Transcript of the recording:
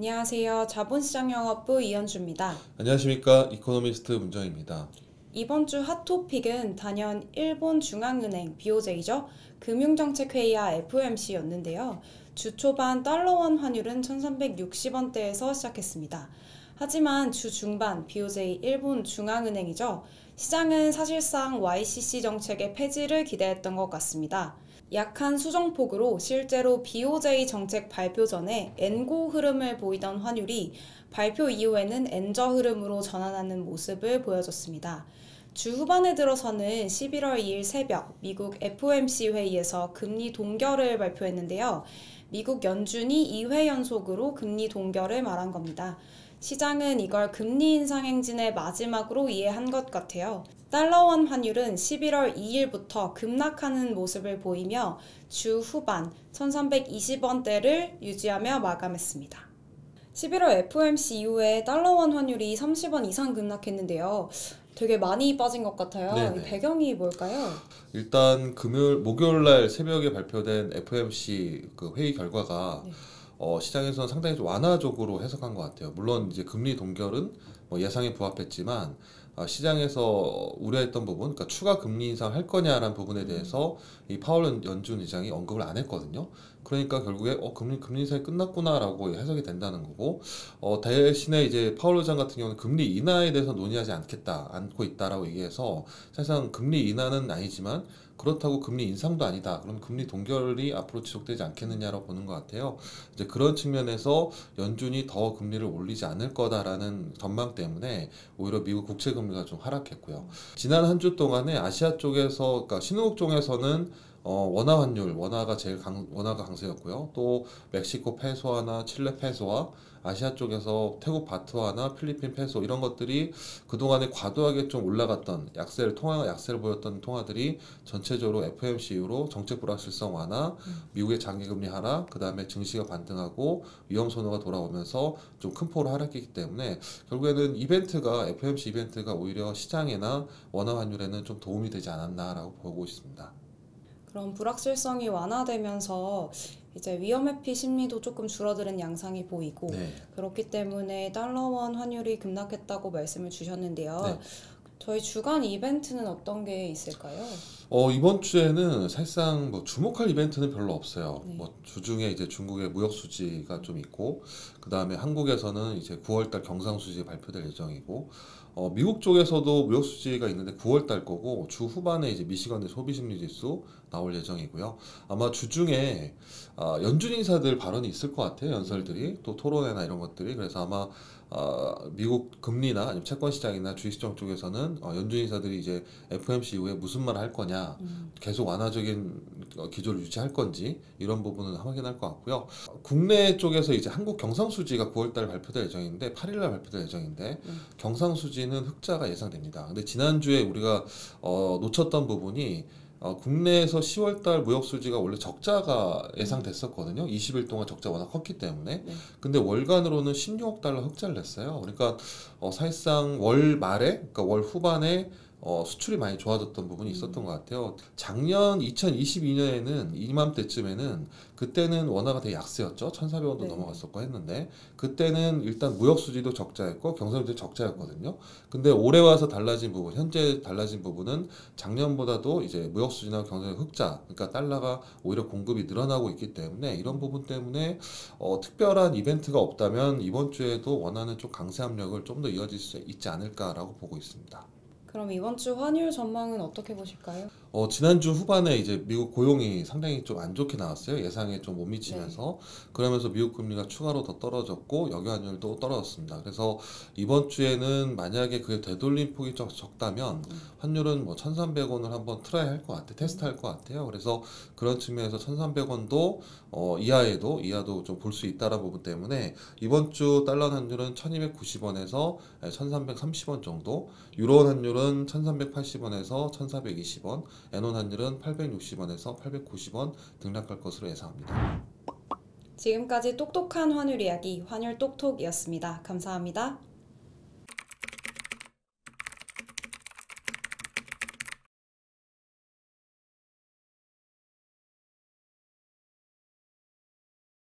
안녕하세요. 자본시장영업부 이현주입니다. 안녕하십니까. 이코노미스트 문정입니다. 이번 주 핫토픽은 단연 일본 중앙은행 BOJ죠. 금융정책회의와 FOMC였는데요. 주 초반 달러원 환율은 1360원대에서 시작했습니다. 하지만 주 중반 BOJ 일본 중앙은행이죠. 시장은 사실상 YCC 정책의 폐지를 기대했던 것 같습니다. 약한 수정폭으로 실제로 BOJ 정책 발표 전에 엔고 흐름을 보이던 환율이 발표 이후에는 엔저 흐름으로 전환하는 모습을 보여줬습니다. 주 후반에 들어서는 11월 2일 새벽 미국 FOMC 회의에서 금리 동결을 발표했는데요. 미국 연준이 2회 연속으로 금리 동결을 말한 겁니다. 시장은 이걸 금리 인상 행진의 마지막으로 이해한 것 같아요. 달러원 환율은 11월 2일부터 급락하는 모습을 보이며 주 후반 1320원대를 유지하며 마감했습니다. 11월 FOMC 이후에 달러원 환율이 30원 이상 급락했는데요. 되게 많이 빠진 것 같아요. 네네. 이 배경이 뭘까요? 일단 목요일 날 새벽에 발표된 FOMC 그 회의 결과가 네. 시장에서는 상당히 좀 완화적으로 해석한 것 같아요. 물론 이제 금리 동결은 예상에 부합했지만 시장에서 우려했던 부분, 그러니까 추가 금리 인상할 거냐라는 부분에 대해서 이 파월 연준 의장이 언급을 안 했거든요. 그러니까 결국에 금리 인상이 끝났구나라고 해석이 된다는 거고, 대신에 이제 파월 의장 같은 경우는 금리 인하에 대해서 논의하지 않고 있다라고 얘기해서 사실상 금리 인하는 아니지만 그렇다고 금리 인상도 아니다. 그럼 금리 동결이 앞으로 지속되지 않겠느냐라고 보는 것 같아요. 이제 그런 측면에서 연준이 더 금리를 올리지 않을 거다라는 전망 때문에 오히려 미국 국채 금리가 좀 하락했고요. 지난 한 주 동안에 아시아 쪽에서, 그러니까 신흥국 쪽에서는 원화 환율, 원화가 강세였고요. 또 멕시코 페소화나 칠레 페소화, 아시아 쪽에서 태국 바트화나 필리핀 페소 이런 것들이 그동안에 과도하게 좀 올라갔던 약세를 보였던 통화들이 전체적으로 FOMC 이후로 정책 불확실성 완화, 미국의 장기금리 하락, 그 다음에 증시가 반등하고 위험 선호가 돌아오면서 좀 큰 폭으로 하락했기 때문에 결국에는 FOMC 이벤트가 오히려 시장이나 원화 환율에는 좀 도움이 되지 않았나라고 보고 있습니다. 그럼 불확실성이 완화되면서 이제 위험 회피 심리도 조금 줄어드는 양상이 보이고 네. 그렇기 때문에 달러원 환율이 급락했다고 말씀을 주셨는데요. 네. 저희 주간 이벤트는 어떤 게 있을까요? 이번 주에는 사실상 주목할 이벤트는 별로 없어요. 네. 주중에 이제 중국의 무역 수지가 좀 있고, 그 다음에 한국에서는 이제 9월달 경상수지 발표될 예정이고, 미국 쪽에서도 무역 수지가 있는데 9월달 거고, 주 후반에 이제 미시간의 소비심리지수 나올 예정이고요. 아마 주중에 연준 인사들 발언이 있을 것 같아요. 연설들이 또 토론회나 이런 것들이. 그래서 아마 미국 금리나 아니면 채권 시장이나 주식시장 쪽에서는 연준 인사들이 이제 FOMC 이후에 무슨 말을 할 거냐, 계속 완화적인 기조를 유지할 건지 이런 부분은 확인할 것 같고요. 국내 쪽에서 이제 한국 경상수지가 9월달 발표될 예정인데 8일날 발표될 예정인데 경상수지는 흑자가 예상됩니다. 근데 지난주에 우리가 놓쳤던 부분이 국내에서 10월달 무역수지가 원래 적자가 예상됐었거든요. 20일 동안 적자 워낙 컸기 때문에. 네. 근데 월간으로는 16억 달러 흑자를 냈어요. 그러니까 사실상 월 말에, 그러니까 월 후반에 수출이 많이 좋아졌던 부분이 있었던 것 같아요. 작년 2022년에는 이맘때쯤에는 그때는 원화가 되게 약세였죠. 1,400원도 네. 넘어갔었고 했는데 그때는 일단 무역 수지도 적자였고 경상수지도 적자였거든요. 근데 올해 와서 현재 달라진 부분은 작년보다도 이제 무역 수지나 경상수지 흑자, 그러니까 달러가 오히려 공급이 늘어나고 있기 때문에 이런 부분 때문에 특별한 이벤트가 없다면 이번 주에도 원화는 좀 강세 압력을 좀 더 이어질 수 있지 않을까라고 보고 있습니다. 그럼 이번 주 환율 전망은 어떻게 보실까요? 지난주 후반에 이제 미국 고용이 상당히 좀 안 좋게 나왔어요. 예상에 좀 못 미치면서. 그러면서 미국 금리가 추가로 더 떨어졌고 여기 환율도 떨어졌습니다. 그래서 이번 주에는 만약에 그게 되돌림 폭이 적다면 환율은 1,300원을 한번 트라이 할 것 같아요. 테스트 할 것 같아요. 그래서 그런 측면에서 1,300원도 이하도 좀 볼 수 있다는 부분 때문에 이번 주 달러 환율은 1,290원에서 1,330원 정도, 유로 환율은 1,380원에서 1,420원, 엔원 환율은 860원에서 890원 등락할 것으로 예상합니다. 지금까지 똑똑한 환율 이야기 환율 똑똑이었습니다. 감사합니다.